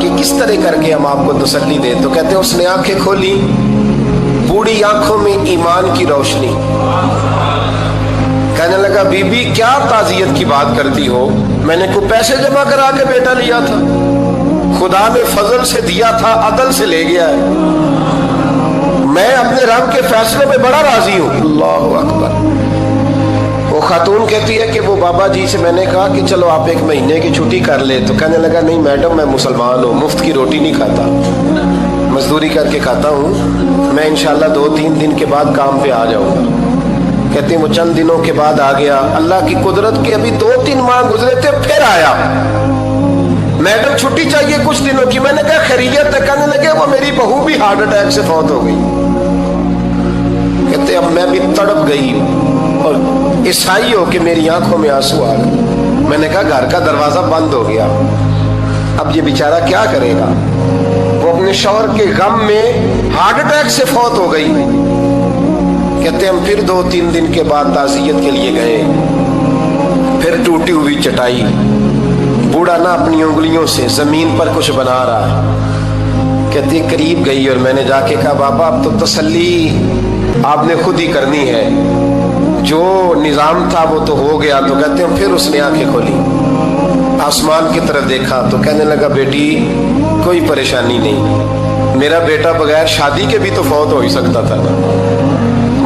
کہ کس طرح کر کے ہم آپ کو تسلی دیں. تو کہتے ہیں اس نے آنکھیں کھولی, بوڑھی آنکھوں میں ایمان کی روشنی. کہنے لگا بی بی کیا تعزیت کی بات کرتی ہو, میں نے کوئی پیسے جمع کرا کے بیٹا لیا تھا, خدا نے فضل سے دیا تھا, عدل سے لے گیا ہے, میں اپنے رب کے فیصلے میں بڑا راضی ہوں. اللہ اکبر. وہ خاتون کہتی ہے کہ وہ بابا جی سے میں نے کہا کہ چلو آپ 1 مہینے کی چھٹی کر لے. تو کہنے لگا نہیں میڈم میں مسلمان ہوں, مفت کی روٹی نہیں کھاتا, مزدوری کر کے کھاتا ہوں, میں انشاءاللہ 2-3 دن کے بعد کام پہ آ جاؤں گا. کہتے ہیں وہ چند دنوں کے بعد آ گیا. اللہ کی قدرت کے ابھی 2-3 ماہ گزرے تھے, پھر آیا. میڈم چھٹی چاہیے کچھ دنوں کی. میں نے کہا خیریت ہے. کہنے لگے وہ میری بہو بھی ہارٹ اٹیک سے فوت ہو گئی. کہتے اب میں بھی تڑپ گئی اور عیسائی ہو کہ میری آنکھوں میں آنسو آ گئے. میں نے کہا گھر کا دروازہ بند ہو گیا, اب یہ بیچارہ کیا کرے گا. وہ اپنے شوہر کے غم میں ہارٹ اٹیک سے فوت ہو گئی. کہتے ہم پھر 2-3 دن کے بعد تعزیت کے لیے گئے. پھر ٹوٹی ہوئی چٹائی, بوڑھا نہ اپنی انگلیوں سے زمین پر کچھ بنا رہا ہے. کہتی قریب گئی اور میں نے جا کے کہا بابا اب تو تسلی آپ نے خود ہی کرنی ہے, جو نظام تھا وہ تو ہو گیا. تو کہتے ہیں پھر اس نے آنکھیں کھولی, آسمان کی طرف دیکھا تو کہنے لگا بیٹی کوئی پریشانی نہیں, میرا بیٹا بغیر شادی کے بھی تو فوت ہو ہی سکتا تھا نا,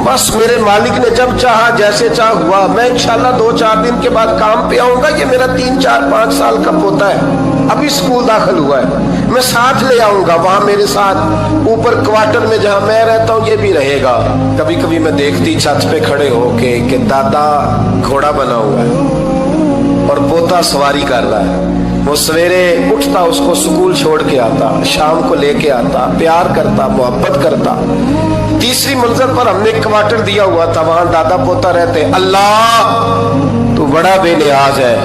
بس میرے مالک نے جب چاہا جیسے چاہ ہوا. میں انشاءاللہ 2-4 دن کے بعد کام پہ آؤں گا. یہ میرا 3-4-5 سال کا پوتا ہے, ابھی اسکول داخل ہوا ہے, میں ساتھ لے آؤں گا. وہاں میرے ساتھ اوپر کوارٹر میں جہاں میں رہتا ہوں یہ بھی رہے گا. کبھی کبھی میں دیکھتی چھت پہ کھڑے ہو کے کہ دادا گھوڑا بنا ہوا ہے اور پوتا سواری کر رہا ہے. وہ سویرے اٹھتا, اس کو سکول چھوڑ کے آتا, شام کو لے کے آتا, پیار کرتا, محبت کرتا. 3ری منزل پر ہم نے کوارٹر دیا ہوا تھا, وہاں دادا پوتا رہتے. اللہ تو بڑا بے نیاز ہے.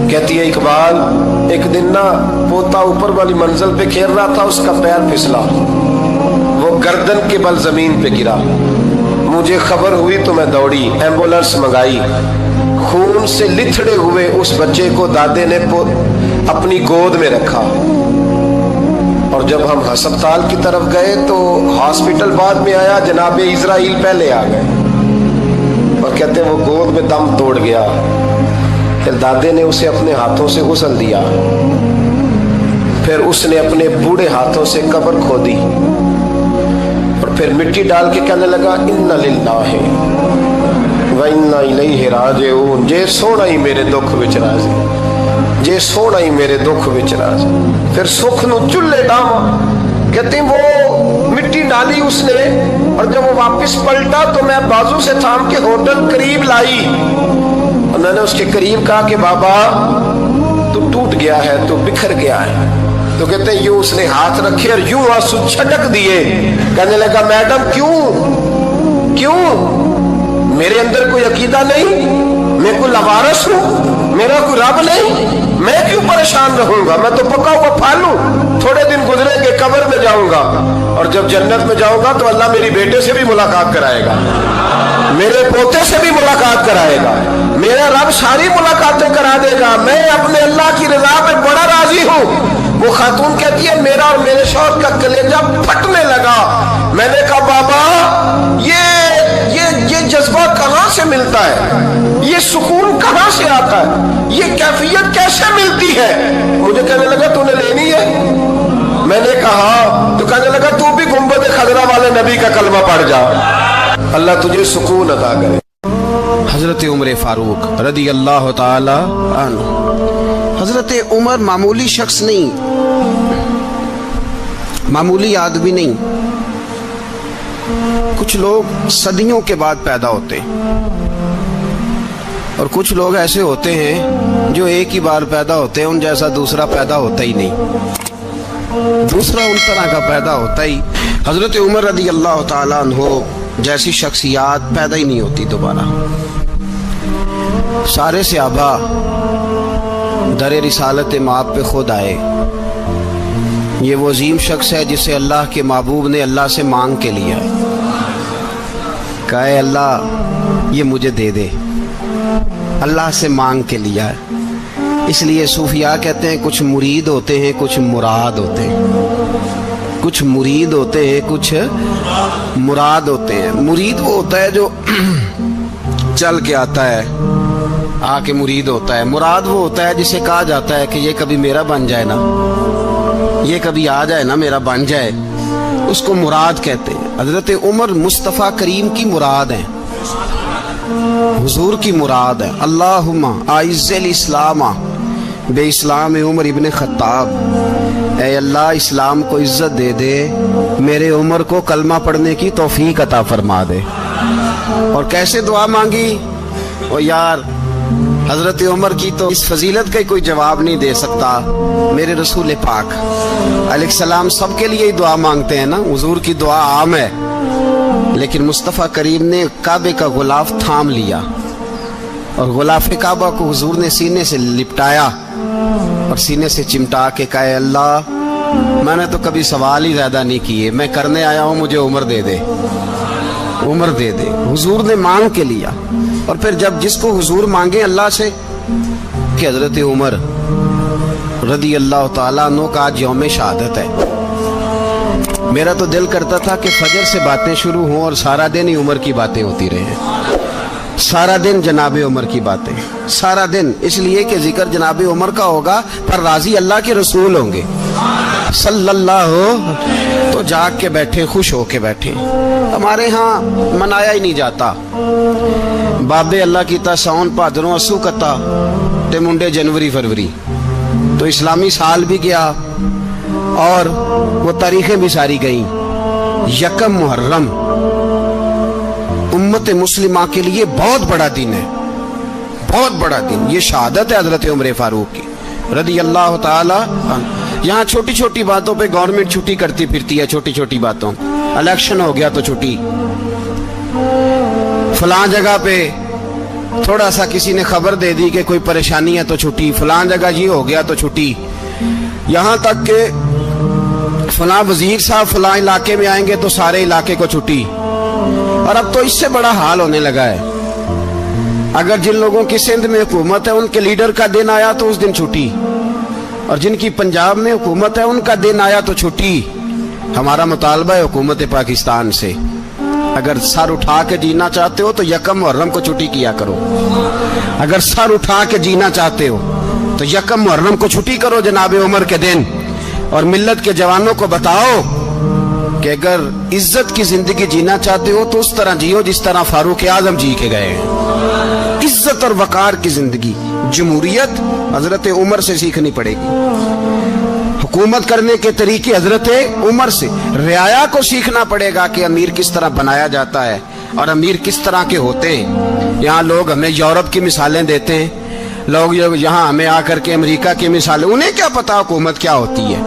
کہتی ہے اقبال ایک دن نا پوتا اوپر والی منزل پہ کھیل رہا تھا, اس کا پیر پھسلا, وہ گردن کے بل زمین پہ گرا. مجھے خبر ہوئی تو میں دوڑی, ایمبولینس منگائی. خون سے لتھڑے ہوئے اس بچے کو دادے نے اپنی گود میں رکھا. اور جب ہم ہسپتال کی طرف گئے تو ہاسپٹل بعد میں آیا, جناب اسرائیل پہلے آ گئے اور کہتے ہیں وہ گود میں دم توڑ گیا. پھر دادے نے اسے اپنے ہاتھوں سے غسل دیا, پھر اس نے اپنے بوڑھے ہاتھوں سے قبر کھودی اور پھر مٹی ڈال کے کہنے لگا انا للہ و انا الیہ راجعون. جے سونا ہی میرے دکھ وچ راضی, جے سونا ہی میرے دکھ وچ راضی. پھر سکھ نو چلے ڈاواں. کہتے ہیں وہ مٹی ڈالی اس نے, اور جب وہ واپس پلٹا تو میں بازو سے تھام کے ہوٹل قریب لائی اور میں نے اس کے قریب کہا کہ بابا تو ٹوٹ گیا ہے, تو بکھر گیا ہے. تو کہتے ہیں یوں اس نے ہاتھ رکھے اور یوں آنسو چھٹک دیے. کہنے لگا میڈم کیوں میرے اندر کوئی عقیدہ نہیں, میں کوئی لوارث ہوں, میرا کوئی رب نہیں, میں کیوں پریشان رہوں گا, میں تو پکا ہوا پھل ہوں. تھوڑے دن گزرے کہ قبر میں جاؤں گا, اور جب جنت میں جاؤں گا تو اللہ میری بیٹے سے بھی ملاقات کرائے گا, میرے پوتے سے بھی ملاقات کرائے گا, میرا رب ساری ملاقاتیں کرا دے گا. میں اپنے اللہ کی رضا پہ بڑا راضی ہوں. وہ خاتون کہتی ہے میرا اور میرے شوہر کا کلیجہ پھٹنے لگا. میں نے کہا بابا یہ جذبہ کہاں سے ملتا ہے, یہ سکون کہاں سے آتا ہے, یہ کیفیت کیسے ملتی ہے. مجھے کہنے لگا تو نے لینی ہے. میں نے کہا, تو کہنے لگا تو بھی گنبد خضرا والے نبی کا کلمہ پڑھ جا, اللہ تجھے سکون عطا کرے. حضرت عمر فاروق رضی اللہ تعالی عنہ. حضرت عمر معمولی شخص نہیں, معمولی آدمی نہیں. کچھ لوگ صدیوں کے بعد پیدا ہوتے ہیں اور کچھ لوگ ایسے ہوتے ہیں جو ایک ہی بار پیدا ہوتے ہیں, ان جیسا دوسرا پیدا ہوتا ہی نہیں, دوسرا ان طرح کا پیدا ہوتا ہی. حضرت عمر رضی اللہ تعالیٰ عنہ جیسی شخصیات پیدا ہی نہیں ہوتی دوبارہ. سارے صحابہ در رسالت مآب پہ خود آئے. یہ وہ عظیم شخص ہے جسے اللہ کے محبوب نے اللہ سے مانگ کے لیا ہے, کہا اے اللہ یہ مجھے دے دے. اللہ سے مانگ کے لیا ہے. اس لیے صوفیاء کہتے ہیں کچھ مرید ہوتے ہیں کچھ مراد ہوتے ہیں، کچھ مرید ہوتے ہیں کچھ مراد ہوتے ہیں۔ مرید وہ ہوتا ہے جو چل کے آتا ہے، آ کے مرید ہوتا ہے۔ مراد وہ ہوتا ہے جسے کہا جاتا ہے کہ یہ کبھی میرا بن جائے نا، یہ کبھی آ جائے نا، میرا بن جائے، اس کو مراد کہتے ہیں۔ حضرت عمر مصطفیٰ کریم کی مراد ہیں، حضور کی مراد ہے۔ اللہم اعز الاسلام بے اسلام عمر ابن خطاب، اے اللہ اسلام کو عزت دے دے، میرے عمر کو کلمہ پڑھنے کی توفیق عطا فرما دے۔ اور کیسے دعا مانگی؟ او یار حضرت عمر کی تو اس فضیلت کا کوئی جواب نہیں دے سکتا، میرے رسول پاک علیہ السلام سب کے لیے ہی دعا مانگتے ہیں نا، حضور کی دعا عام ہے، لیکن مصطفیٰ کریم نے کعبے کا غلاف تھام لیا اور غلاف کعبہ کو حضور نے سینے سے لپٹایا اور سینے سے چمٹا کے کہا، اللہ میں نے تو کبھی سوال ہی زیادہ نہیں کیے، میں کرنے آیا ہوں، مجھے عمر دے دے، عمر دے دے۔ حضور نے مانگ کے لیا۔ اور پھر جب جس کو حضور مانگے اللہ سے کہ حضرت عمر رضی اللہ تعالیٰ عنہ کا آج یوم شہادت ہے، میرا تو دل کرتا تھا کہ فجر سے باتیں شروع ہوں اور سارا دن ہی عمر کی باتیں ہوتی رہیں، سارا دن جناب عمر کی باتیں، سارا دن، اس لیے کہ ذکر جناب عمر کا ہوگا پر راضی اللہ کے رسول ہوں گے صلی اللہ ہو، تو جاگ کے بیٹھے، خوش ہو کے بیٹھے۔ ہمارے ہاں منایا ہی نہیں جاتا، بابے اللہ کی تا ساؤن بھادروں اسو کتا تے منڈے جنوری فروری، تو اسلامی سال بھی گیا اور وہ تاریخیں بھی ساری گئیں۔ یکم محرم امت مسلمہ کے لیے بہت بڑا دن ہے، بہت بڑا دن، یہ شہادت ہے حضرت عمر فاروق کی رضی اللہ تعالی عنہ۔ یہاں چھوٹی چھوٹی باتوں پہ گورنمنٹ چھٹی کرتی پھرتی ہے، چھوٹی چھوٹی باتوں، الیکشن ہو گیا تو چھٹی، فلاں جگہ پہ تھوڑا سا کسی نے خبر دے دی کہ کوئی پریشانی ہے تو چھٹی، فلاں جگہ یہ ہو گیا تو چھٹی، یہاں تک کہ فلاں وزیر صاحب فلاں علاقے میں آئیں گے تو سارے علاقے کو چھٹی۔ اور اب تو اس سے بڑا حال ہونے لگا ہے، اگر جن لوگوں کی سندھ میں حکومت ہے ان کے لیڈر کا دن آیا تو اس دن چھٹی، اور جن کی پنجاب میں حکومت ہے ان کا دن آیا تو چھٹی۔ ہمارا مطالبہ ہے حکومت پاکستان سے، اگر سر اٹھا کے جینا چاہتے ہو تو یکم محرم کو چھٹی کیا کرو، اگر سر اٹھا کے جینا چاہتے ہو تو یکم محرم کو چھٹی کرو جناب عمر کے دن، اور ملت کے جوانوں کو بتاؤ کہ اگر عزت کی زندگی جینا چاہتے ہو تو اس طرح جیو جس طرح فاروق اعظم جی کے گئے ہیں، عزت اور وقار کی زندگی۔ جمہوریت حضرت عمر سے سیکھنی پڑے گی، حکومت کرنے کے طریقے حضرت عمر سے، رعایا کو سیکھنا پڑے گا کہ امیر کس طرح بنایا جاتا ہے اور امیر کس طرح کے ہوتے ہیں۔ یہاں لوگ ہمیں یورپ کی مثالیں دیتے ہیں، لوگ یہاں ہمیں آ کر کے امریکہ کی مثالیں، انہیں کیا پتا حکومت کیا ہوتی ہے،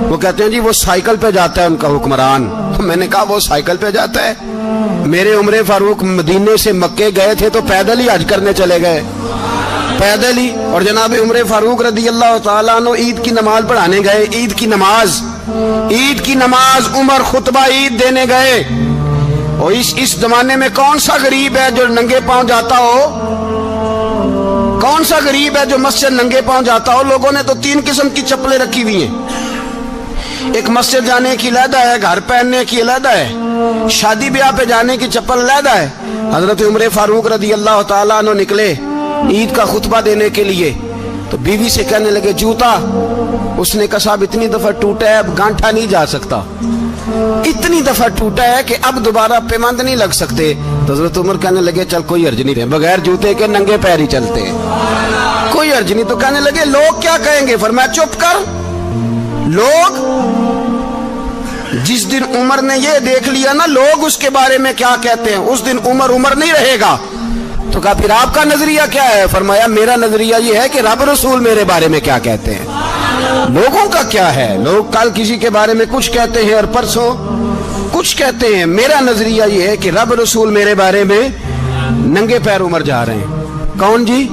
وہ کہتے ہیں جی وہ سائیکل پہ جاتا ہے ان کا حکمران۔ میں نے کہا وہ سائیکل پہ جاتا ہے؟ میرے عمر فاروق مدینے سے مکے گئے تھے تو پیدل ہی حج کرنے چلے گئے، پیدل ہی، اور جناب عمر فاروق رضی اللہ تعالیٰ عنہ عید کی نماز پڑھانے گئے، عید کی نماز عمر خطبہ عید دینے گئے۔ اور اس زمانے میں کون سا غریب ہے جو ننگے پاؤں جاتا ہو؟ کون سا غریب ہے جو مسجد ننگے پاؤں جاتا ہو؟ لوگوں نے تو 3 قسم کی چپلیں رکھی ہوئی ہیں، ایک مسجد جانے کی علیحدہ ہے، گھر پہننے کی علیحدہ ہے، شادی بیاہ پہ جانے کی چپل علیحدہ ہے۔ حضرت عمر فاروق رضی اللہ تعالیٰ عنہ نکلے عید کا خطبہ دینے کے لیے تو بیوی سے کہنے لگے جوتا، اس نے کہا صاحب اتنی دفعہ ٹوٹا ہے اب گانٹھا نہیں جا سکتا، اتنی دفعہ ٹوٹا ہے کہ اب دوبارہ پیمند نہیں لگ سکتے۔ تو حضرت عمر کہنے لگے چل کوئی حرج نہیں، بغیر جوتے کے ننگے پیر ہی چلتے ہیں، کوئی حرج نہیں۔ تو کہنے لگے لوگ کیا کہیں گے؟ فرمایا چپ کر، لوگ جس دن عمر نے یہ دیکھ لیا نا لوگ اس کے بارے میں کیا کہتے ہیں، اس دن عمر نہیں رہے گا۔ تو کہا پھر آپ کا نظریہ کیا ہے؟ فرمایا میرا نظریہ یہ ہے کہ رب رسول میرے بارے میں کیا کہتے ہیں، لوگوں کا کیا ہے؟ لوگ کل کسی کے بارے میں کچھ کہتے ہیں اور پرسوں کچھ کہتے ہیں، میرا نظریہ یہ ہے کہ رب رسول میرے بارے میں ننگے پیر عمر جا رہے ہیں۔ کون جی؟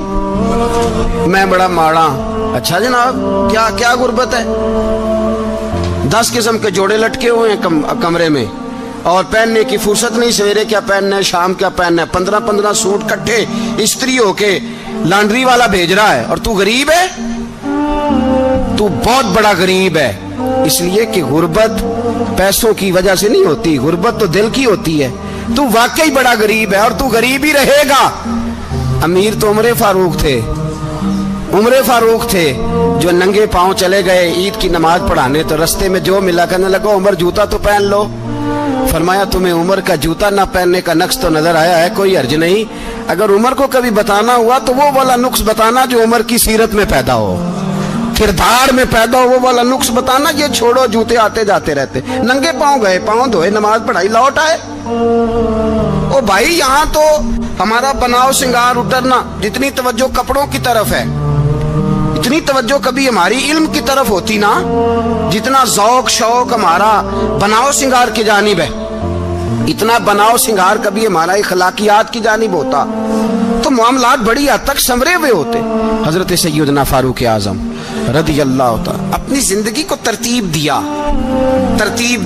میں بڑا ماڑا۔ اچھا جناب کیا غربت ہے؟ 10 قسم کے جوڑے لٹکے ہوئے ہیں کمرے میں، اور پہننے کی فرصت نہیں، سویرے کیا پہننا ہے، شام کیا پہننا ہے، 15 سوٹ کٹھے استری ہو کے لانڈری والا بھیج رہا ہے، اور تو غریب ہے، تو بہت بڑا غریب ہے۔ اس لیے کہ غربت پیسوں کی وجہ سے نہیں ہوتی، غربت تو دل کی ہوتی ہے۔ تو واقعی بڑا غریب ہے اور تو غریب ہی رہے گا۔ امیر تو عمر فاروق تھے، عمر فاروق تھے جو ننگے پاؤں چلے گئے عید کی نماز پڑھانے، تو رستے میں جو ملا کہنے لگا عمر جوتا تو پہن لو۔ فرمایا تمہیں عمر کا جوتا نہ پہننے کا نقص تو نظر آیا ہے، کوئی حرج نہیں، اگر عمر کو کبھی بتانا ہوا تو وہ والا نقص بتانا جو عمر کی سیرت میں پیدا ہو، کردار میں پیدا ہو، وہ والا نقص بتانا، یہ چھوڑو جوتے آتے جاتے رہتے۔ ننگے پاؤں گئے، پاؤں دھوئے، نماز پڑھائی، لوٹ آئے۔ او بھائی یہاں تو ہمارا بناؤ سنگار اترنا، جتنی توجہ کپڑوں کی طرف ہے اتنی توجہ کبھی ہماری علم کی طرف ہوتی نا، جتنا ذوق شوق ہمارا بناؤ سنگار کی جانب ہے، اتنا بناؤ سنگار کبھی ہمارا اخلاقیات کی جانب ہوتا تو معاملات بڑی حد تک سنورے ہوئے ہوتے۔ حضرت سیدنا فاروق اعظم رضی اللہ تعالی اپنی زندگی کو ترتیب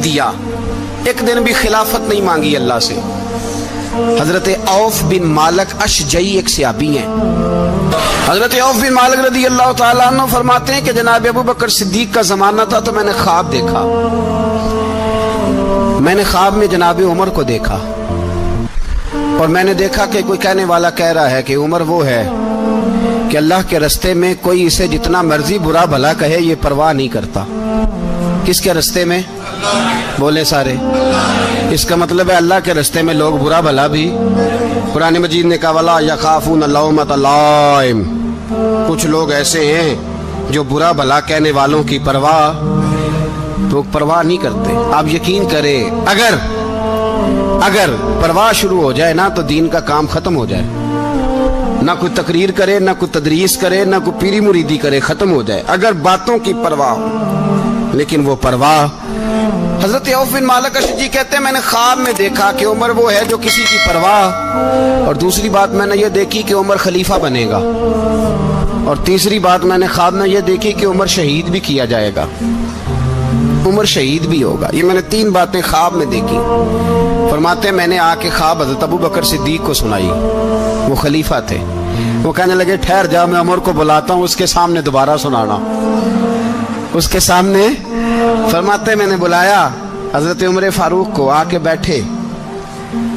دیا، ایک دن بھی خلافت نہیں مانگی اللہ سے۔ حضرت عوف بن مالک اشجعی ایک صحابی ہیں، حضرت عوف بن مالک رضی اللہ تعالیٰ عنہ فرماتے ہیں کہ جناب ابو بکر صدیق کا زمانہ تھا تو میں نے خواب دیکھا، میں نے خواب میں جناب عمر کو دیکھا، اور میں نے دیکھا کہ کوئی کہنے والا کہہ رہا ہے کہ عمر وہ ہے کہ اللہ کے رستے میں کوئی اسے جتنا مرضی برا بھلا کہے یہ پرواہ نہیں کرتا۔ کس کے رستے میں؟ بولے سارے۔ اس کا مطلب ہے اللہ کے رستے میں لوگ برا بھلا بھی، قرآن مجید نے کہا وَلَا يَخَافُونَ لَوْمَةَ لَائِمٍ، کچھ لوگ ایسے ہیں جو برا بھلا کہنے والوں کی پرواہ نہیں کرتے۔ آپ یقین کریں اگر پرواہ شروع ہو جائے نا تو دین کا کام ختم ہو جائے، نہ کوئی تقریر کرے، نہ کوئی تدریس کرے، نہ کوئی پیری مریدی کرے، ختم ہو جائے اگر باتوں کی پرواہ ہو۔ لیکن وہ پرواہ، حضرت عوف بن مالک اشجعی کہتے ہیں میں نے خواب میں دیکھا کہ عمر وہ ہے جو کسی کی پرواہ، اور دوسری بات میں نے یہ دیکھی کہ عمر خلیفہ بنے گا، اور تیسری بات میں نے خواب میں یہ دیکھی کہ عمر شہید بھی کیا جائے گا، عمر شہید بھی ہوگا۔ یہ میں نے 3 باتیں خواب میں دیکھی۔ فرماتے ہیں میں نے آ کے خواب حضرت ابو بکر صدیق کو سنائی، وہ خلیفہ تھے، وہ کہنے لگے ٹھہر جا میں عمر کو بلاتا ہوں، اس کے سامنے دوبارہ سنانا، اس کے سامنے۔ فرماتے ہیں میں نے بلایا حضرت عمر فاروق کو، آ کے بیٹھے،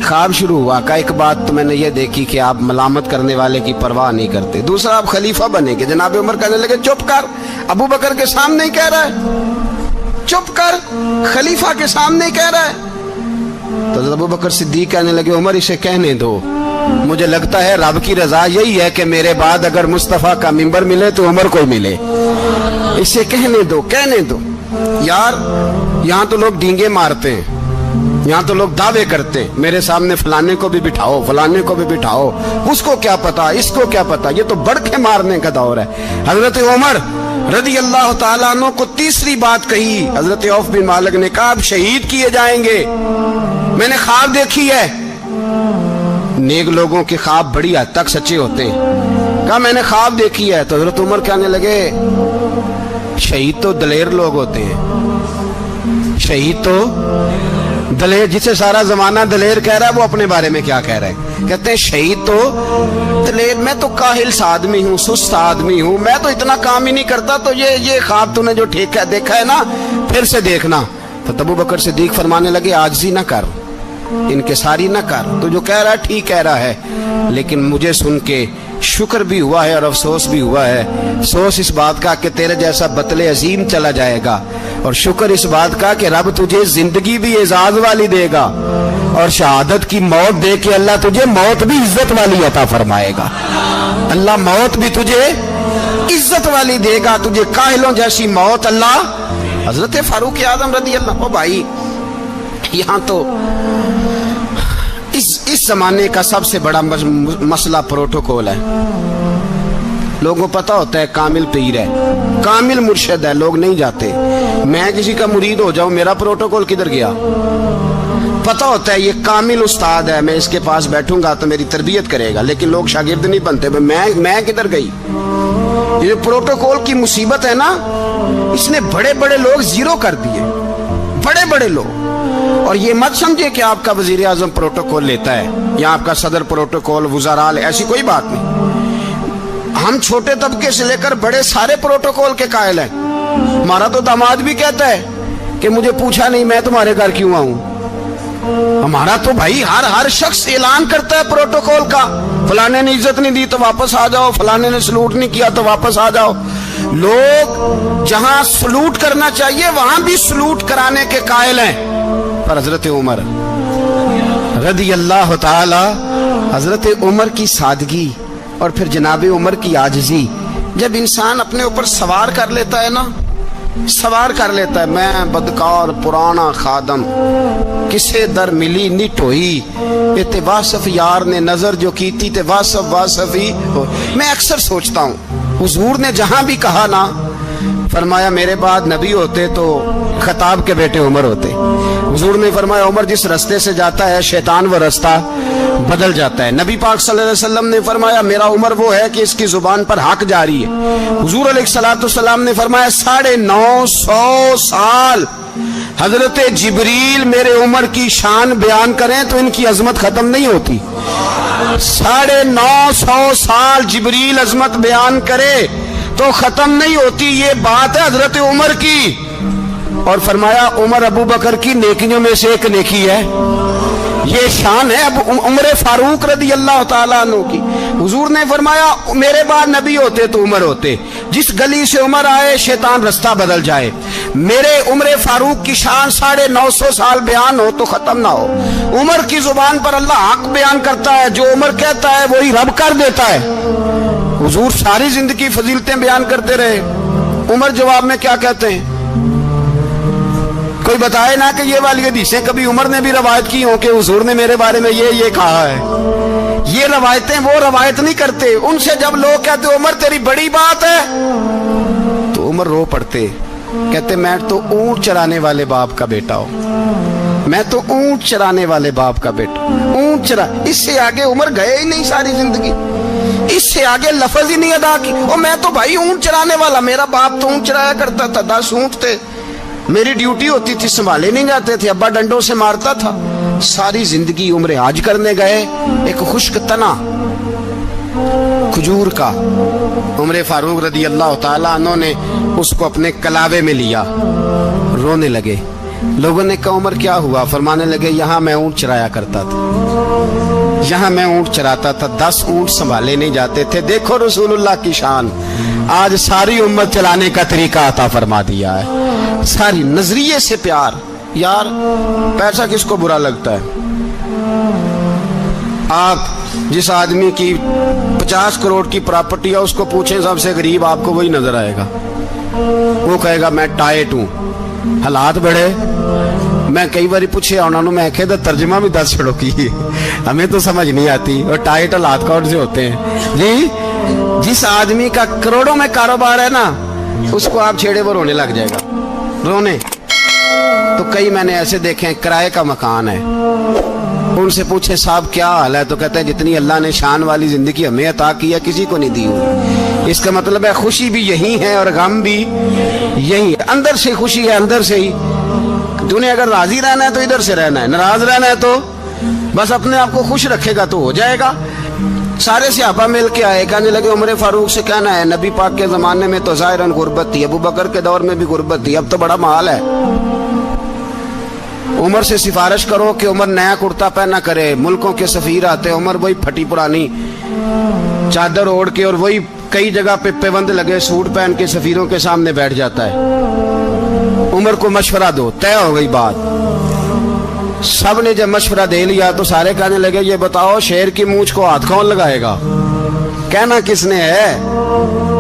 خواب شروع ہوا۔ کا ایک بات تو میں نے یہ دیکھی کہ آپ ملامت کرنے والے کی پرواہ نہیں کرتے، دوسرا آپ خلیفہ بنے گے۔ جناب عمر کہنے لگے چپ کر، ابو بکر کے سامنے ہی کہہ رہا ہے، چپ کر، خلیفہ کے سامنے ہی کہہ رہا ہے۔ تو حضرت ابو بکر صدیق کہنے لگے عمر اسے کہنے دو، مجھے لگتا ہے رب کی رضا یہی ہے کہ میرے بعد اگر مصطفیٰ کا منبر ملے تو عمر کو ملے، اسے کہنے دو۔ یار یہاں تو لوگ ڈینگے مارتے ہیں، یہاں تو لوگ دعوے کرتے ہیں میرے سامنے فلانے کو بھی بٹھاؤ، فلانے کو بھی بٹھاؤ، اس کو کیا پتا، اس کو کیا پتا، یہ تو بڑکے مارنے کا دور ہے۔ حضرت عمر رضی اللہ تعالیٰ عنہ کو تیسری بات کہی، حضرت عوف بن مالک نے کہا آپ شہید کیے جائیں گے، میں نے خواب دیکھی ہے۔ نیک لوگوں کے خواب بڑی حد تک سچے ہوتے ہیں، کہا میں نے خواب دیکھی ہے۔ تو حضرت عمر کہنے لگے شہید تو دلیر لوگ ہوتے ہیں، شہید تو دلیر، جسے سارا زمانہ دلیر کہہ رہا ہے وہ اپنے بارے میں کیا کہہ رہے ہیں، کہتے ہیں شہید تو دلیر، میں تو کاہل سا آدمی ہوں، سست آدمی ہوں، میں تو اتنا کام ہی نہیں کرتا، تو یہ خواب تو نے جو دیکھا ہے نا پھر سے دیکھنا۔ تو ابو بکر صدیق فرمانے لگے عاجزی نہ کر، انکساری نہ کر، تو جو کہہ رہا ہے ٹھیک کہہ رہا ہے، لیکن مجھے سن کے شکر بھی ہوا ہے اور افسوس بھی ہوا ہے۔ افسوس اس بات کا کہ تیرے جیسا بطل عظیم چلا جائے گا، اور شکر اس بات کا کہ رب تجھے زندگی بھی اعزاز والی دے گا، اور شہادت کی موت دے کے اللہ تجھے موت بھی عزت والی عطا فرمائے گا، اللہ موت بھی تجھے عزت والی دے گا، تجھے کاہلوں جیسی موت اللہ۔ حضرت فاروق اعظم رضی اللہ، بھائی یہاں تو اس زمانے کا سب سے بڑا مسئلہ پروٹوکول ہے۔ لوگوں کو پتا ہوتا ہے کامل پیر ہے، کامل مرشد ہے، لوگ نہیں جاتے۔ میں کسی کا مرید ہو جاؤں، میرا پروٹوکول کدھر گیا؟ پتا ہوتا ہے یہ کامل استاد ہے، میں اس کے پاس بیٹھوں گا تو میری تربیت کرے گا، لیکن لوگ شاگرد نہیں بنتے۔ میں کدھر گئی؟ یہ پروٹوکول کی مصیبت ہے نا، اس نے بڑے بڑے لوگ زیرو کر دیے، بڑے بڑے لوگ۔ اور یہ مت سمجھے کہ آپ کا وزیر اعظم پروٹوکول لیتا ہے یا آپ کا صدر پروٹوکول وزراء، ایسی کوئی بات نہیں۔ ہم چھوٹے طبقے سے لے کر بڑے سارے پروٹوکول کے قائل ہیں۔ ہمارا تو داماد بھی کہتا ہے کہ مجھے پوچھا نہیں میں تمہارے گھر کیوں آؤں۔ ہمارا تو بھائی ہر شخص اعلان کرتا ہے پروٹوکول کا، فلانے نے عزت نہیں دی تو واپس آ جاؤ، فلانے نے سلوٹ نہیں کیا تو واپس آ جاؤ۔ لوگ جہاں سلوٹ کرنا چاہیے وہاں بھی سلوٹ کرانے کے قائل ہیں۔ پر حضرت عمر رضی اللہ تعالی، حضرت عمر کی سادگی اور پھر جناب عمر کی عاجزی، جب انسان اپنے اوپر سوار کر لیتا ہے نا، سوار کر لیتا ہے، میں بدکار پرانا خادم کسے در ملی نٹ ہوئی، تے واصف یار نے نظر جو کی تھی تے واصف ہی ہو۔ میں اکثر سوچتا ہوں حضور نے جہاں بھی کہا نا، فرمایا میرے بعد نبی ہوتے تو خطاب کے بیٹے عمر ہوتے۔ حضور نے فرمایا عمر جس رستے سے جاتا ہے شیطان وہ رستہ بدل جاتا ہے۔ نبی پاک صلی اللہ علیہ وسلم نے فرمایا میرا عمر وہ ہے کہ اس کی زبان پر حق جاری ہے۔ حضور علیہ السلام نے فرمایا 950 سال حضرت جبریل میرے عمر کی شان بیان کریں تو ان کی عظمت ختم نہیں ہوتی۔ 950 سال جبریل عظمت بیان کرے تو ختم نہیں ہوتی۔ یہ بات ہے حضرت عمر کی، اور فرمایا عمر ابو بکر کی نیکیوں میں سے ایک نیکی ہے، یہ شان ہے اب عمر فاروق رضی اللہ تعالیٰ عنہ کی۔ حضور نے فرمایا میرے بعد نبی ہوتے تو عمر ہوتے، جس گلی سے عمر آئے شیطان رستہ بدل جائے۔ میرے عمر فاروق کی شان 950 سال بیان ہو تو ختم نہ ہو۔ عمر کی زبان پر اللہ حق بیان کرتا ہے، جو عمر کہتا ہے وہی رب کر دیتا ہے۔ حضور ساری زندگی فضیلتیں بیان کرتے رہے، عمر جواب میں کیا کہتے ہیں؟ کوئی بتائے نا کہ یہ والی حدیثیں کبھی عمر نے بھی روایت کی ہوں کہ حضور نے میرے بارے میں یہ کہا ہے۔ یہ روایتیں وہ روایت نہیں کرتے، ان سے جب لوگ کہتے عمر تیری بڑی بات ہے تو عمر رو پڑتے، کہتے میں تو اونٹ چرانے والے باپ کا بیٹا ہوں، میں تو اونٹ چرانے والے باپ کا بیٹا، اونٹ چرا۔ اس سے آگے عمر گئے ہی نہیں ساری زندگی، اس سے آگے لفظ ہی نہیں ادا کی۔ اور میں تو بھائی اونٹ چرانے والا، میرا باپ تو اونٹ چرایا کرتا تھا، 10 اونٹ تھے، میری ڈیوٹی ہوتی تھی، سنبھالے نہیں جاتے تھے، ابا ڈنڈوں سے مارتا تھا۔ ساری زندگی عمر حج کرنے گئے، ایک خشک تنا کھجور کا عمر فاروق رضی اللہ تعالیٰ عنہ نے اس کو اپنے کلاوے میں لیا، رونے لگے۔ لوگوں نے کہا عمر کیا ہوا؟ فرمانے لگے یہاں میں اونٹ چرایا کرتا تھا، یہاں میں اونٹ چراتا تھا، 10 اونٹ سنبھالے نہیں جاتے تھے۔ دیکھو رسول اللہ کی شان، آج ساری امت چلانے کا طریقہ عطا فرما دیا ہے۔ ساری نظریے سے پیار۔ یار پیسہ کس کو برا لگتا ہے؟ آپ جس آدمی کی 50 کروڑ کی پراپرٹی ہے اس کو پوچھیں سب سے غریب، آپ کو وہی نظر آئے گا۔ وہ کہے گا میں ٹائٹ ہوں، حالات بڑے۔ میں کئی باری پوچھے انہوں نے، میں کہتا ترجمہ بھی 10 چھڑوں کی، ہمیں تو سمجھ نہیں آتی، اور ٹائٹ حالات کون سے ہوتے ہیں جی؟ جس آدمی کا کروڑوں میں کاروبار ہے نا، اس کو آپ چھیڑے وہ رونے لگ جائے گا، رونے۔ تو کئی میں نے ایسے دیکھے ہیں کرائے کا مکان ہے، ان سے پوچھے صاحب کیا حال ہے، تو کہتے ہیں جتنی اللہ نے شان والی زندگی ہمیں عطا کی ہے کسی کو نہیں دی ہوئی۔ اس کا مطلب ہے خوشی بھی یہی ہے اور غم بھی یہی ہے، اندر سے خوشی ہے، اندر سے ہی۔ تو نے اگر راضی رہنا ہے تو ادھر سے رہنا ہے، ناراض رہنا ہے تو بس اپنے آپ کو خوش رکھے گا تو ہو جائے گا۔ سارے صحابہ مل کے آئے، کہنے لگے عمر فاروق سے کہنا ہے نبی پاک کے زمانے میں تو ظاہراً غربت تھی، ابو بکر کے دور میں بھی غربت تھی، اب تو بڑا محال ہے۔ عمر سے سفارش کرو کہ عمر نیا کرتا پہنا کرے۔ ملکوں کے سفیر آتے، عمر وہی پھٹی پرانی چادر اوڑھ کے اور وہی کئی جگہ پہ پیوند لگے سوٹ پہن کے سفیروں کے سامنے بیٹھ جاتا ہے۔ عمر کو مشورہ دو، طے ہو گئی بات۔ سب نے جب مشورہ دے لیا تو سارے کہنے لگے یہ بتاؤ شیر کی مونچھ کو ہاتھ کون لگائے گا؟ کہنا کس نے ہے؟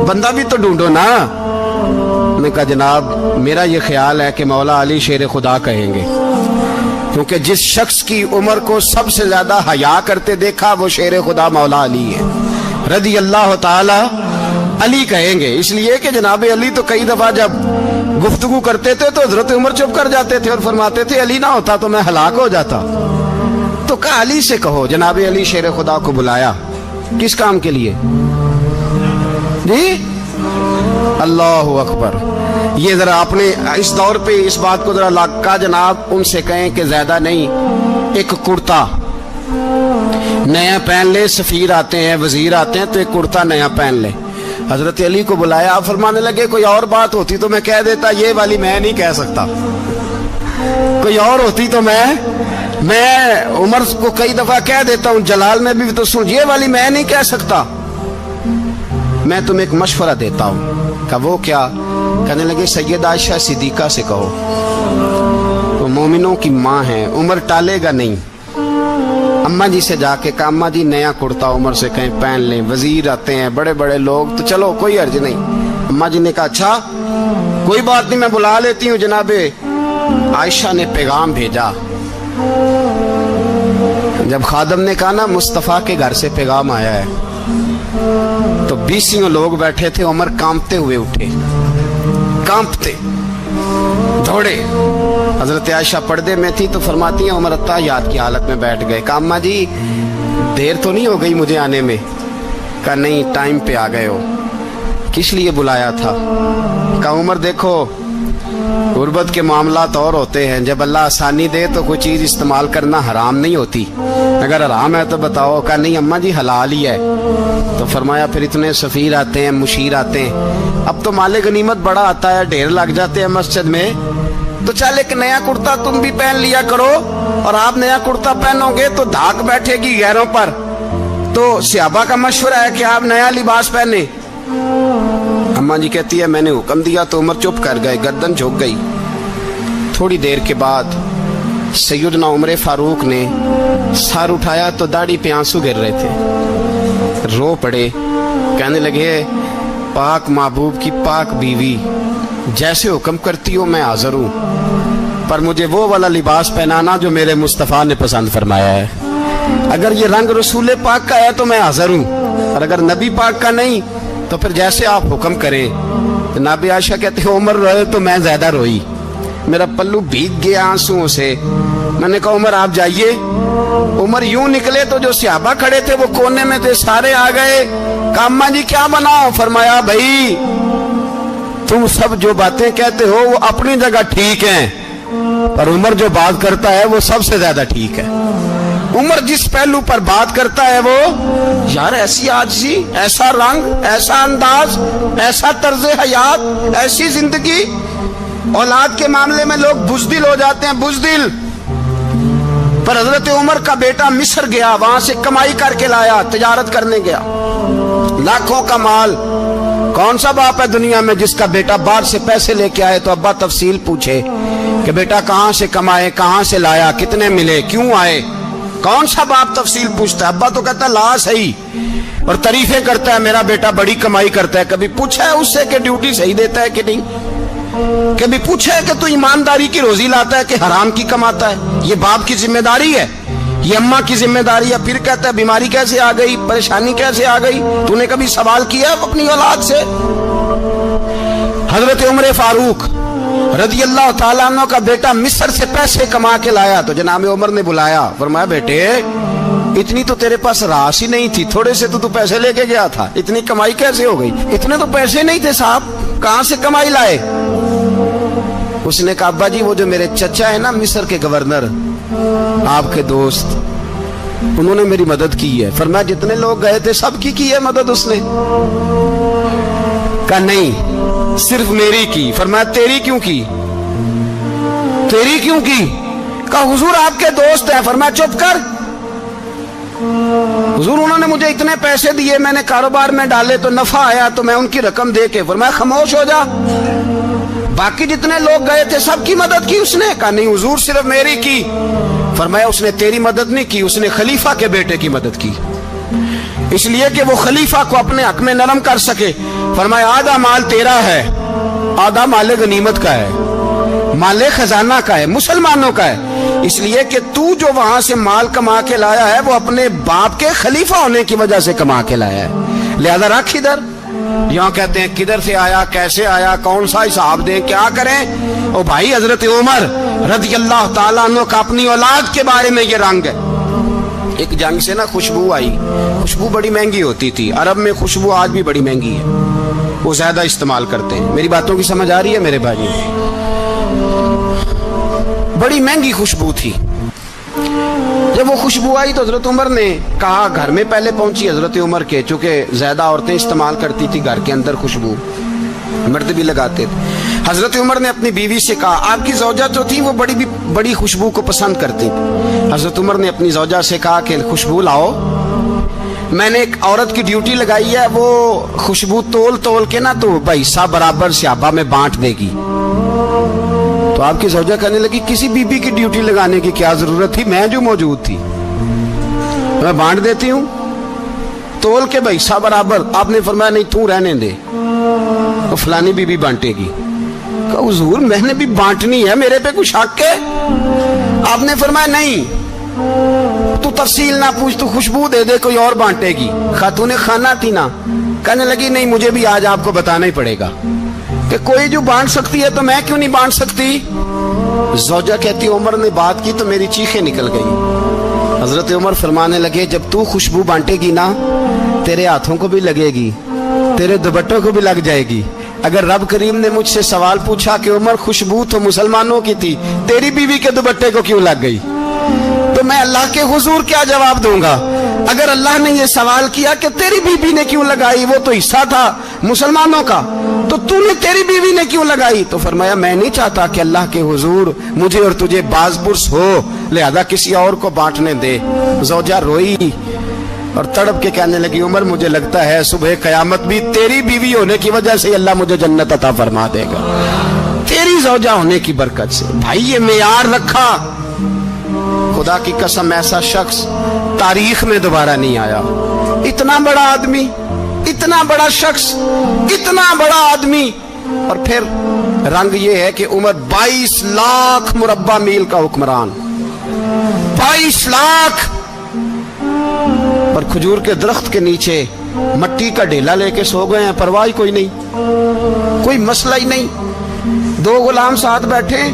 بندہ بھی تو ڈھونڈو نا۔ انہوں نے کہا جناب میرا یہ خیال ہے کہ مولا علی شیر خدا کہیں گے، کیونکہ جس شخص کی عمر کو سب سے زیادہ حیا کرتے دیکھا وہ شیر خدا مولا علی ہے رضی اللہ تعالی علی کہیں گے۔ اس لیے کہ جناب علی تو کئی دفعہ جب گفتگو کرتے تھے تو حضرت عمر چپ کر جاتے تھے اور فرماتے تھے علی نہ ہوتا تو میں ہلاک ہو جاتا۔ تو کہا علی سے کہو۔ جناب علی شیر خدا کو بلایا، کس کام کے لیے جی؟ اللہ اکبر۔ یہ ذرا اپنے اس دور پہ اس بات کو ذرا لاکا جناب ان سے کہیں کہ زیادہ نہیں، ایک کرتا نیا پہن لے، سفیر آتے ہیں وزیر آتے ہیں تو ایک کرتا نیا پہن لے۔ حضرت علی کو بلایا، آپ فرمانے لگے کوئی اور بات ہوتی تو میں کہہ دیتا، یہ والی میں نہیں کہہ سکتا، کوئی اور ہوتی تو میں عمر کو کئی دفعہ کہہ دیتا ہوں، جلال میں بھی تو سن، یہ والی میں نہیں کہہ سکتا، میں تمہیں ایک مشورہ دیتا ہوں۔ کہا وہ کیا؟ کہنے لگے سید عائشہ صدیقہ سے کہو، وہ مومنوں کی ماں ہیں، عمر ٹالے گا نہیں، اماں جی سے جا کے کہا اماں جی نیا کرتا عمر سے کہیں پہن لیں، وزیر آتے ہیں بڑے بڑے لوگ تو چلو کوئی حرج نہیں۔ اماں جی نے کہا اچھا کوئی بات نہیں، میں بلا لیتی ہوں۔ جناب عائشہ نے پیغام بھیجا، جب خادم نے کہا نا مصطفیٰ کے گھر سے پیغام آیا ہے تو 20 لوگ بیٹھے تھے، عمر کانپتے ہوئے اٹھے، کانپتے دوڑے۔ حضرت عائشہ پردے میں تھی تو فرماتی ہیں عمر اتحیات کی حالت میں بیٹھ گئے۔ کہا اماں جی دیر تو نہیں ہو گئی مجھے آنے میں؟ کہا نہیں ٹائم پہ آ گئے ہو، کس لیے بلایا تھا؟ کہا عمر دیکھو غربت کے معاملات اور ہوتے ہیں، جب اللہ آسانی دے تو کوئی چیز استعمال کرنا حرام نہیں ہوتی، اگر حرام ہے تو بتاؤ۔ کہا نہیں اماں جی حلال ہی ہے۔ تو فرمایا پھر اتنے سفیر آتے ہیں، مشیر آتے ہیں، اب تو مال غنیمت بڑا آتا ہے، ڈھیر لگ جاتے ہیں مسجد میں، تو چل ایک نیا کرتا تم بھی پہن لیا کرو، اور آپ نیا کرتا پہنو گے تو دھاک بیٹھے گی غیروں پر۔ تو صحابہ کا مشورہ ہے کہ آپ نیا لباس پہنے۔ اماں جی کہتی ہے میں نے حکم دیا تو عمر چپ کر گئے، گردن جھک گئی۔ تھوڑی دیر کے بعد سیدنا عمر فاروق نے سر اٹھایا تو داڑھی پہ آنسو گر رہے تھے، رو پڑے، کہنے لگے پاک محبوب کی پاک بیوی جیسے حکم کرتی ہو میں حاضر ہوں، پر مجھے وہ والا لباس پہنانا جو میرے مصطفیٰ نے پسند فرمایا ہے، اگر یہ رنگ رسول پاک کا ہے تو میں حاضر ہوں، اور اگر نبی پاک کا نہیں تو پھر جیسے آپ حکم کریں۔ جناب عائشہ کہتے ہیں عمر روئے تو میں زیادہ روئی، میرا پلو بھیگ گیا آنسوؤں سے۔ میں نے کہا عمر آپ جائیے۔ عمر یوں نکلے تو جو صحابہ کھڑے تھے وہ کونے میں تھے، سارے آ گئے۔ کہا اماں جی کیا بناؤ؟ فرمایا بھائی تم سب جو باتیں کہتے ہو وہ اپنی جگہ ٹھیک ہیں، پر عمر جو بات کرتا ہے وہ سب سے زیادہ ٹھیک ہے۔ عمر جس پہلو پر بات کرتا ہے وہ یار ایسی عاجزی، ایسا رنگ، ایسا انداز، ایسا طرز حیات، ایسی زندگی، اولاد کے معاملے میں لوگ بزدل ہو جاتے ہیں، بزدل۔ پر حضرت عمر کا بیٹا مصر گیا، وہاں سے کمائی کر کے لایا، تجارت کرنے گیا، لاکھوں کا مال۔ کون سا باپ ہے دنیا میں جس کا بیٹا باہر سے پیسے لے کے آئے تو ابا تفصیل پوچھے کہ بیٹا کہاں سے کمائے، کہاں سے لایا، کتنے ملے، کیوں آئے؟ کون سا باپ تفصیل پوچھتا ہے؟ ابا تو کہتا ہے لا صحیح، اور تعریفیں کرتا ہے میرا بیٹا بڑی کمائی کرتا ہے۔ کبھی پوچھا ہے اس سے کہ ڈیوٹی صحیح دیتا ہے کہ نہیں؟ کبھی پوچھا ہے کہ تو ایمانداری کی روزی لاتا ہے کہ حرام کی کماتا ہے؟ یہ باپ کی ذمہ داری ہے، یہ اماں کی ذمہ داری ہے۔ پھر کہتا ہے بیماری کیسے آ گئی، پریشانی کیسے آ گئی؟ تو نے کبھی سوال کیا اپنی اولاد سے؟ حضرت عمر فاروق رضی اللہ تعالیٰ عنہ کا بیٹا مصر سے پیسے کما کے لایا تو جناب عمر نے بلایا، فرمایا بیٹے اتنی تو تیرے پاس راس ہی نہیں تھی، تھوڑے سے تو پیسے لے کے گیا تھا، اتنی کمائی کیسے ہو گئی؟ اتنے تو پیسے نہیں تھے صاحب، کہاں سے کمائی لائے؟ اس نے کہا ابا جی وہ جو میرے چچا ہے نا مصر کے گورنر، آپ کے دوست، انہوں نے میری مدد کی ہے۔ فرمایا جتنے لوگ گئے تھے سب کی ہے مدد اس نے؟ کہا نہیں صرف میری کی۔ فرمایا تیری کیوں کی؟ تیری کیوں کی؟ کہا حضور آپ کے دوست ہیں۔ فرمایا چپ کر، حضور انہوں نے مجھے اتنے پیسے دیے، میں نے کاروبار میں ڈالے تو نفع آیا تو میں ان کی رقم دے کے۔ فرمایا خاموش ہو جا، باقی جتنے لوگ گئے تھے سب کی مدد کی اس نے؟ کہا نہیں حضور صرف میری کی۔ فرمایا اس نے تیری مدد نہیں کی، اس نے خلیفہ کے بیٹے کی مدد کی، اس لیے کہ وہ خلیفہ کو اپنے حق میں نرم کر سکے۔ فرمایا آدھا مال تیرا ہے، آدھا مال غنیمت کا ہے، مال خزانہ کا ہے، مسلمانوں کا ہے، اس لیے کہ تو جو وہاں سے مال کما کے لایا ہے وہ اپنے باپ کے خلیفہ ہونے کی وجہ سے کما کے لایا ہے، لہذا رکھ ادھر۔ یہاں کہتے ہیں کدھر سے آیا، کیسے آیا، کون سا حساب دیں، کیا کریں؟ او بھائی حضرت عمر رضی اللہ تعالیٰ عنہ کا اپنی اولاد کے بارے میں یہ رنگ ہے۔ ایک جنگ سے نا خوشبو آئی، خوشبو بڑی مہنگی ہوتی تھی، عرب میں خوشبو آج بھی بڑی مہنگی ہے، وہ زیادہ استعمال کرتے ہیں. میری باتوں کی سمجھ آ رہی ہے میرے بھائی؟ بڑی مہنگی خوشبو تھی. جب وہ خوشبو آئی تو حضرت عمر نے کہا, گھر میں پہلے پہنچی حضرت عمر کے, چونکہ زیادہ عورتیں استعمال کرتی تھی گھر کے اندر خوشبو, مرد بھی لگاتے تھے. حضرت عمر نے اپنی بیوی سے کہا, آپ کی زوجہ جو تھی وہ بڑی خوشبو کو پسند کرتی تھی. حضرت عمر نے اپنی زوجہ سے کہا کہ خوشبو لاؤ, میں نے ایک عورت کی ڈیوٹی لگائی ہے, وہ خوشبو تول کے نا تو حصہ برابر صحابہ میں بانٹ دے گی. تو آپ کی زوجہ کہنے لگی, کسی بی بی کی ڈیوٹی لگانے کی کیا ضرورت تھی, میں جو موجود تھی میں بانٹ دیتی ہوں تول کے حصہ برابر. آپ نے فرمایا نہیں, تو رہنے دے, وہ فلانی بی بی بانٹے گی. کہا حضور میں نے بھی بانٹنی ہے, میرے پہ کچھ حق ہے؟ آپ نے فرمایا نہیں, تو تفصیل نہ پوچھ, تو خوشبو دے دے, کوئی اور بانٹے گی. خاتون خانہ تھی نا, کہنے لگی نہیں مجھے بھی آج آپ کو بتانا ہی پڑے گا کہ کوئی جو بانٹ سکتی ہے تو میں کیوں نہیں بانٹ سکتی. زوجہ کہتی عمر نے بات کی تو میری چیخیں نکل گئی. حضرت عمر فرمانے لگے, جب تو خوشبو بانٹے گی نا تیرے ہاتھوں کو بھی لگے گی, تیرے دوپٹوں کو بھی لگ جائے گی. اگر رب کریم نے مجھ سے سوال پوچھا کہ عمر خوشبو تو مسلمانوں کی تھی, تیری بیوی کے دوپٹے کو کیوں لگ گئی, تو میں اللہ کے حضور کیا جواب دوں گا؟ اگر اللہ نے یہ سوال کیا کہ تیری بیوی نے کیوں لگائی, وہ تو حصہ تھا مسلمانوں کا, تو نے تیری بیوی نے کیوں لگائی؟ تو فرمایا میں نہیں چاہتا کہ اللہ کے حضور مجھے اور تجھے باز برس ہو, لہذا کسی اور کو بانٹنے دے. زوجہ روئی اور تڑپ کے کہنے لگی, عمر مجھے لگتا ہے صبح قیامت بھی تیری بیوی ہونے کی وجہ سے اللہ مجھے جنت عطا فرما دے گا, تیری زوجہ ہونے کی برکت سے. بھائی یہ معیار رکھا, خدا کی قسم ایسا شخص تاریخ میں دوبارہ نہیں آیا. اتنا بڑا آدمی, اتنا بڑا شخص, اتنا بڑا آدمی, اور پھر رنگ یہ ہے کہ عمر 22 لاکھ مربع میل کا حکمران, 22 لاکھ, اور کھجور کے درخت کے نیچے مٹی کا ڈھیلا لے کے سو گئے ہیں, پرواہ کوئی نہیں, کوئی مسئلہ ہی نہیں. 2 غلام ساتھ بیٹھے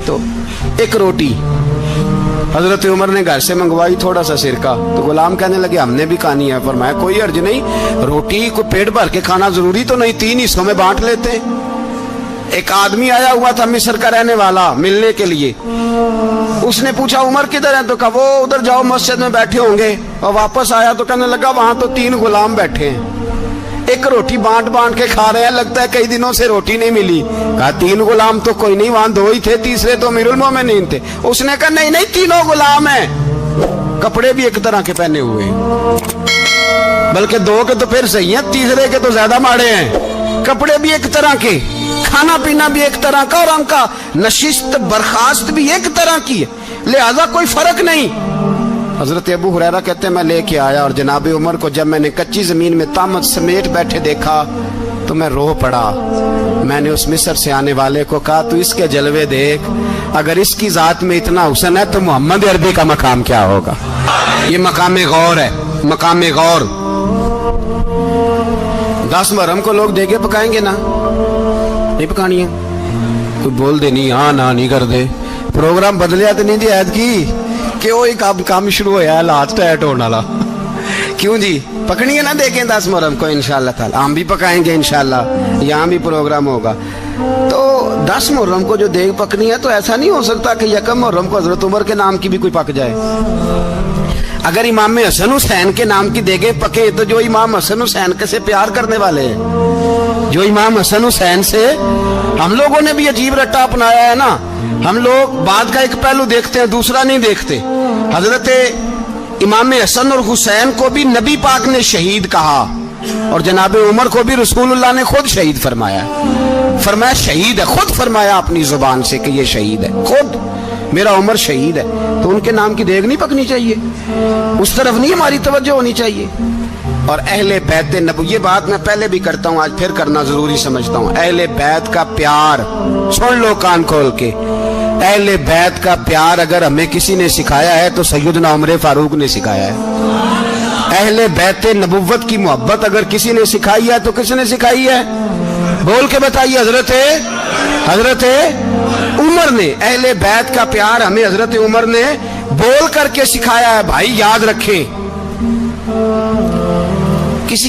تو ایک روٹی حضرت عمر نے گھر سے منگوائی, تھوڑا سا سرکہ, تو غلام کہنے لگے ہم نے بھی کھانی ہے. فرمایا کوئی حرج نہیں, روٹی کو پیٹ بھر کے کھانا ضروری تو نہیں, 3 حصوں میں بانٹ لیتے. ایک آدمی آیا ہوا تھا مصر کا رہنے والا ملنے کے لیے, اس نے پوچھا عمر کدھر ہے, تو کہا وہ ادھر جاؤ مسجد میں بیٹھے ہوں گے. اور واپس آیا تو کہنے لگا وہاں تو 3 غلام بیٹھے ہیں, ایک روٹی بانٹ کے کھا رہے ہیں, لگتا ہے کئی دنوں سے روٹی نہیں ملی. کہا 3 غلام تو کوئی نہیں, وہاں 2 ہی تھے, تیسرے تو امیر المومنین تھے. اس نے کہا نہیں 3 غلام ہیں, کپڑے بھی ایک طرح کے پہنے ہوئے, بلکہ 2 کے تو پھر صحیح ہیں, تیسرے کے تو زیادہ ماڑے ہیں. کپڑے بھی ایک طرح کے, کھانا پینا بھی ایک طرح کا, اور ان کا نشست برخاست بھی ایک طرح کی ہے, لہذا کوئی فرق نہیں. حضرت ابو ہریرہ کہتے ہیں میں لے کے آیا, اور جناب عمر کو جب میں نے کچی زمین میں تامت سمیٹ بیٹھے دیکھا تو میں رو پڑا. میں نے اس مصر سے آنے والے کو کہا تو اس کے جلوے دیکھ, اگر اس کی ذات میں اتنا حسن ہے تو محمد عربی کا مقام کیا ہوگا. یہ مقام غور ہے, مقام غور. 10 محرم کو لوگ دیگے پکائیں گے نا, نہیں پکانی ہے, کوئی بول دے نہیں, ہاں نہ نہیں کر دے, پروگرام بدلیا تو نہیں دی عید کی کہ وہی کام شروع ہوا ہے لاسٹ ٹائٹ ہونے والا. کیوں جی, پکنی ہے نا دیکھیں 10 محرم کو انشاءاللہ تعالی, ہم بھی پکائیں گے انشاءاللہ, یہاں بھی پروگرام ہوگا. تو 10 محرم کو جو دیگ پکنی ہے تو ایسا نہیں ہو سکتا کہ 1 محرم کو حضرت عمر کے نام کی بھی کوئی پک جائے. اگر امام حسن حسین کے نام کی دیگیں پکے تو جو امام حسن حسین سے پیار کرنے والے ہیں, جو امام حسن حسین سے, ہم لوگوں نے بھی عجیب رٹا اپنایا ہے نا, ہم لوگ بات کا ایک پہلو دیکھتے ہیں دوسرا نہیں دیکھتے. حضرت امام حسن اور حسین کو بھی نبی پاک نے شہید کہا, اور جناب عمر کو بھی رسول اللہ نے خود شہید فرمایا. فرمایا شہید ہے, خود فرمایا اپنی زبان سے کہ یہ شہید ہے, خود میرا عمر شہید ہے. تو ان کے نام کی دیگ نہیں پکنی چاہیے, اس طرف نہیں ہماری توجہ ہونی چاہیے. اور اہل بیت نبوی, یہ بات میں پہلے بھی کرتا ہوں, آج پھر کرنا ضروری سمجھتا ہوں. اہل بیت کا پیار, سن لو کان کھول کے, اہل بیت کا پیار اگر ہمیں کسی نے سکھایا ہے تو سیدنا عمر فاروق نے سکھایا ہے. اہل بیت نبوت کی محبت اگر کسی نے سکھائی ہے تو کس نے سکھائی ہے؟ بول کے بتائیے. حضرت عمر نے. اہل بیت کا پیار ہمیں حضرت عمر نے بول کر کے سکھایا ہے. بھائی یاد رکھیں, کسی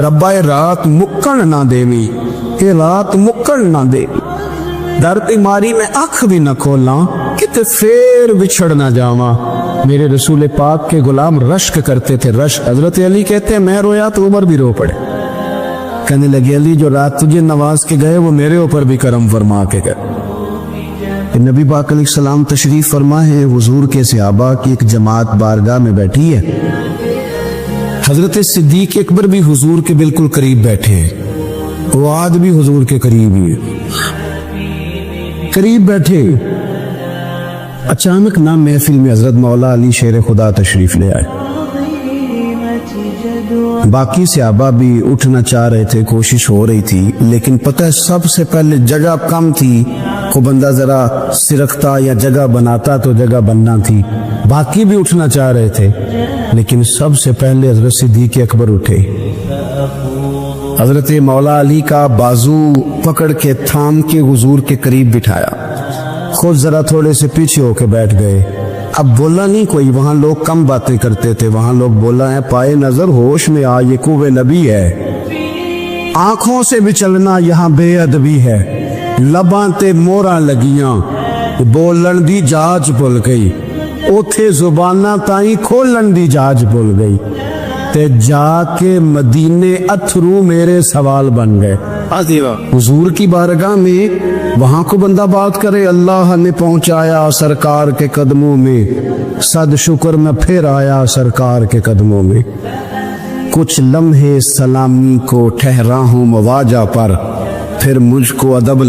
ربا یہ رات مکڑ نہ دیوی یہ رات مکڑ نہ دے در بیماری میں آنکھ بھی نہ کھولاں کتے پھر بچھڑ نہ جاواں میرے رسول پاک کے غلام رشک کرتے تھے رشک حضرت علی کہتے ہیں میں رویا تو عمر بھی رو پڑے کہنے لگے علی جو رات تجھے نواز کے گئے وہ میرے اوپر بھی کرم فرما کے گئے نبی پاک علیہ السلام تشریف فرما ہے حضور کے صحابہ کی ایک جماعت بارگاہ میں بیٹھی ہے حضرت صدیق اکبر بھی حضور کے بالکل قریب بیٹھے ہیں وعد بھی حضور کے قریب ہی قریب بیٹھے اچانک نہ محفل میں حضرت مولا علی شیر خدا تشریف لے آئے باقی صحابہ بھی اٹھنا چاہ رہے تھے کوشش ہو رہی تھی لیکن پتہ ہے سب سے پہلے جگہ کم تھی کو بندہ ذرا سرکتا یا جگہ بناتا تو جگہ بننا تھی باقی بھی اٹھنا چاہ رہے تھے لیکن سب سے پہلے حضرت صدیق اکبر اٹھے حضرت مولا علی کا بازو پکڑ کے تھام کے حضور کے قریب بٹھایا خود ذرا تھوڑے سے پیچھے ہو کے بیٹھ گئے اب بولا نہیں کوئی وہاں لوگ کم باتیں کرتے تھے وہاں لوگ بولا ہے پائے نظر ہوش میں آ یہ کوہ نبی ہے آنکھوں سے بھی چلنا یہاں بے ادبی ہے لباں تے موراں لگیاں بولن دی جاج بھول گئی اوتھے زباناں تائیں کھولن دی جاج بھول گئی تے جا کے مدینے اتھرو میرے سوال بن گئے حضور کی بارگاہ میں وہاں کو بندہ بات کرے اللہ نے پہنچایا سرکار کے قدموں میں صد شکر میں پھر آیا سرکار کے قدموں میں کچھ لمحے سلامی کو ٹھہرا ہوں مواجہ پر پھر مجھ کو ادب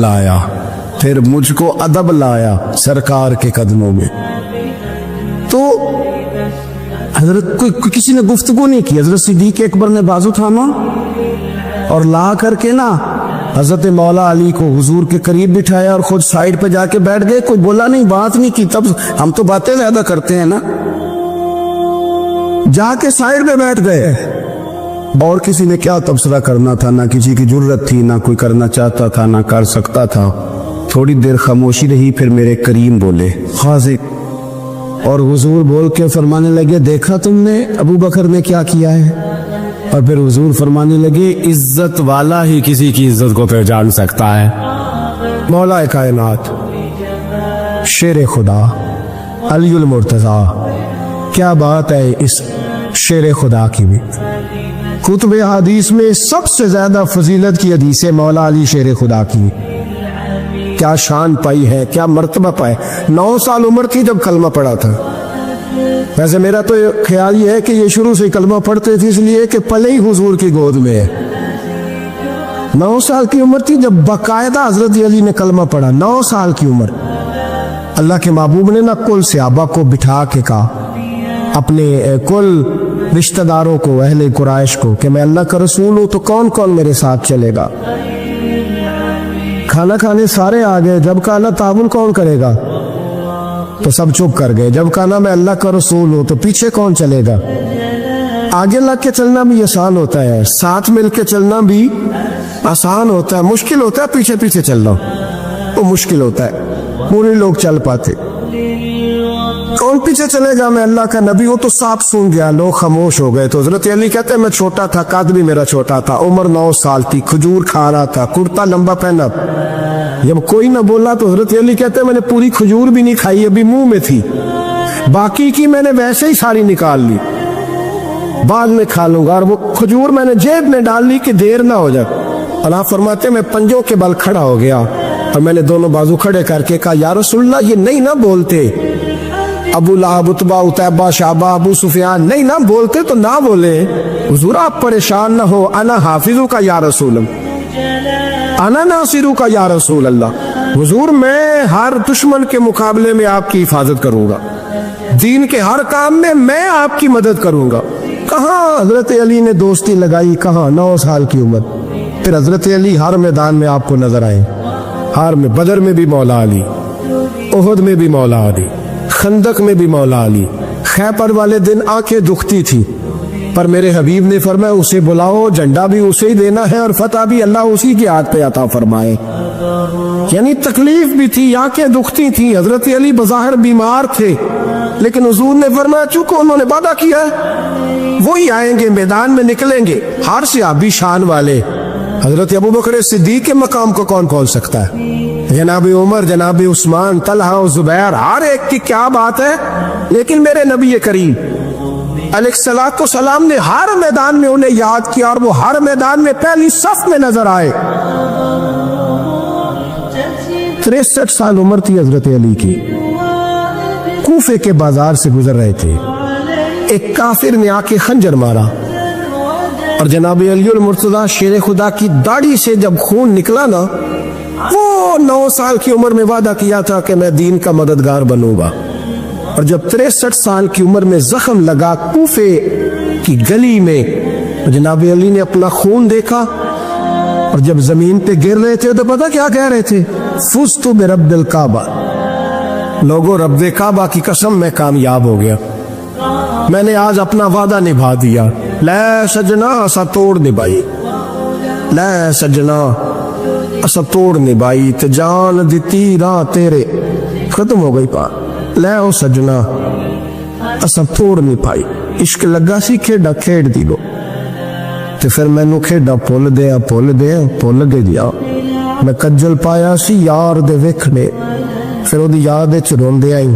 لایا سرکار کے قدموں میں تو حضرت کسی نے گفتگو نہیں کی حضرت صدیق اکبر نے بازو تھاما اور لا کر کے نا حضرت مولا علی کو حضور کے قریب بٹھایا اور خود سائیڈ پہ جا کے بیٹھ گئے کوئی بولا نہیں بات نہیں کی تب ہم تو باتیں زیادہ کرتے ہیں نا جا کے سائیڈ پہ بیٹھ گئے اور کسی نے کیا تبصرہ کرنا تھا نہ کسی کی جرت تھی نہ کوئی کرنا چاہتا تھا نہ کر سکتا تھا تھوڑی دیر خاموشی رہی پھر میرے کریم بولے حاضر اور حضور بول کے فرمانے لگے دیکھا تم نے ابو بکر نے کیا کیا ہے اور پھر حضور فرمانے لگے عزت والا ہی کسی کی عزت کو پہچان سکتا ہے مولا کائنات شیر خدا علی المرتضیٰ کیا بات ہے اس شیر خدا کی بھی کتب حدیث میں سب سے زیادہ فضیلت کی حدیث ہے مولا علی شیر خدا کی کیا شان پائی ہے کیا مرتبہ پائے 9 سال عمر تھی جب کلمہ پڑھا تھا ویسے میرا تو خیال یہ ہے کہ یہ شروع سے کلمہ پڑھتے تھے اس لیے کہ پلے ہی حضور کی گود میں ہے 9 سال کی عمر تھی جب باقاعدہ حضرت علی نے کلمہ پڑھا 9 سال کی عمر اللہ کے محبوب نے نہ کل صحابہ کو بٹھا کے کہا اپنے کل رشتہ داروں کو اہل قریش کو کہ میں اللہ کا رسول ہوں تو کون کون میرے ساتھ چلے گا کھانا کھانے سارے آ گئے جب کہا تعاون کون کرے گا تو سب چپ کر گئے جب کہا میں اللہ کا رسول ہوں تو پیچھے کون چلے گا آگے لگ کے چلنا بھی آسان ہوتا ہے ساتھ مل کے چلنا بھی آسان ہوتا ہے مشکل ہوتا ہے پیچھے پیچھے چلنا وہ مشکل ہوتا ہے پورے لوگ چل پاتے کون پیچھے چلے گا میں اللہ کا نبی ہوں تو سانپ سن گیا لوگ خاموش ہو گئے تو حضرت علی کہتے ہیں میں چھوٹا تھا قد بھی میرا چھوٹا تھا عمر 9 سال تھی کھجور کھا رہا تھا کرتا لمبا پہنا جب کوئی نہ بولا تو حضرت علی کہتے ہیں میں نے پوری کھجور بھی نہیں کھائی ابھی منہ میں تھی باقی کی میں نے ویسے ہی ساری نکال لی بعد میں کھا لوں گا اور وہ کھجور میں نے جیب میں ڈال لی کہ دیر نہ ہو جائے اللہ فرماتے میں پنجوں کے بل کھڑا ہو گیا اور میں نے دونوں بازو کھڑے کر کے کہا یا رسول اللہ یہ نہیں نہ بولتے ابو لہب عتبہ عتیبہ شعبہ ابو سفیان نہیں نہ بولتے تو نہ بولے حضور آپ پریشان نہ ہو انا حافظو کا یا رسول اللہ انا ناصرو کا یا رسول اللہ حضور میں ہر دشمن کے مقابلے میں آپ کی حفاظت کروں گا دین کے ہر کام میں آپ کی مدد کروں گا کہاں حضرت علی نے دوستی لگائی کہاں 9 سال کی عمر پھر حضرت علی ہر میدان میں آپ کو نظر آئے ہر میں بدر میں بھی مولا علی احد میں بھی مولا علی خندق میں بھی مولا علی خیبر والے دن آنکھیں دکھتی تھی پر میرے حبیب نے فرمایا اسے بلاؤ جھنڈا بھی اسے ہی دینا ہے اور فتح بھی اللہ اسی کی ہاتھ پہ عطا فرمائے یعنی تکلیف بھی تھی آنکھیں دکھتی تھی حضرت علی بظاہر بیمار تھے لیکن حضور نے فرمایا چونکہ انہوں نے وعدہ کیا ہے وہی آئیں گے, میدان میں نکلیں گے. ہر صحابی شان والے, حضرت ابوبکر صدیق کے مقام کو کون کھول سکتا ہے؟ جناب عمر, جناب عثمان, طلحہ و زبیر, ہر ایک کی کیا بات ہے. لیکن میرے نبی کریم علیہ الصلوۃ والسلام نے ہر میدان میں انہیں یاد کیا, اور وہ ہر میدان میں پہلی صف میں نظر آئے. 63 سال عمر تھی حضرت علی کی. کوفے کے بازار سے گزر رہے تھے, ایک کافر نے آ کے خنجر مارا, اور جناب علی المرتضیٰ شیر خدا کی داڑھی سے جب خون نکلا نا, وہ 9 سال کی عمر میں وعدہ کیا تھا کہ میں دین کا مددگار بنوں گا, اور جب 63 سال کی عمر میں زخم لگا کوفے کی گلی میں, جناب علی نے اپنا خون دیکھا, اور جب زمین پہ گر رہے تھے تو پتہ کیا کہہ رہے تھے؟ فزت برب الکعبہ, لوگوں رب کعبہ کی قسم میں کامیاب ہو گیا, میں نے آج اپنا وعدہ نبھا دیا. لے سجنا اسا توڑ نبھائی, لے سجنا اسا توڑ نبھائی, تے جان دیتی راہ تیرے ختم ہو گئی پا. لے او سجنا اسا توڑ نہیں پائی, عشق لگا سی کھیڈا کھیڈ دی لو, تے پھر مینوں کھیڈا پھول گیا. میں کجل پایا سی یار دے ویکھنے, پھر وہ یاد روندے آئی.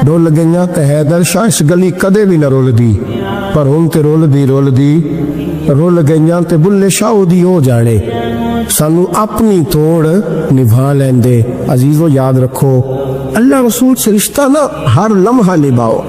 رول گئیاں تے حیدر شاہ اس گلی کدے بھی نہ رول دی, پر ہن تے رول دی رول گئیاں تے بلے شاہ دی ہو جانے. سانو اپنی توڑ نبھا لیندے. عزیزو یاد رکھو, اللہ رسول سے رشتہ نہ ہر لمحہ نبھاؤ.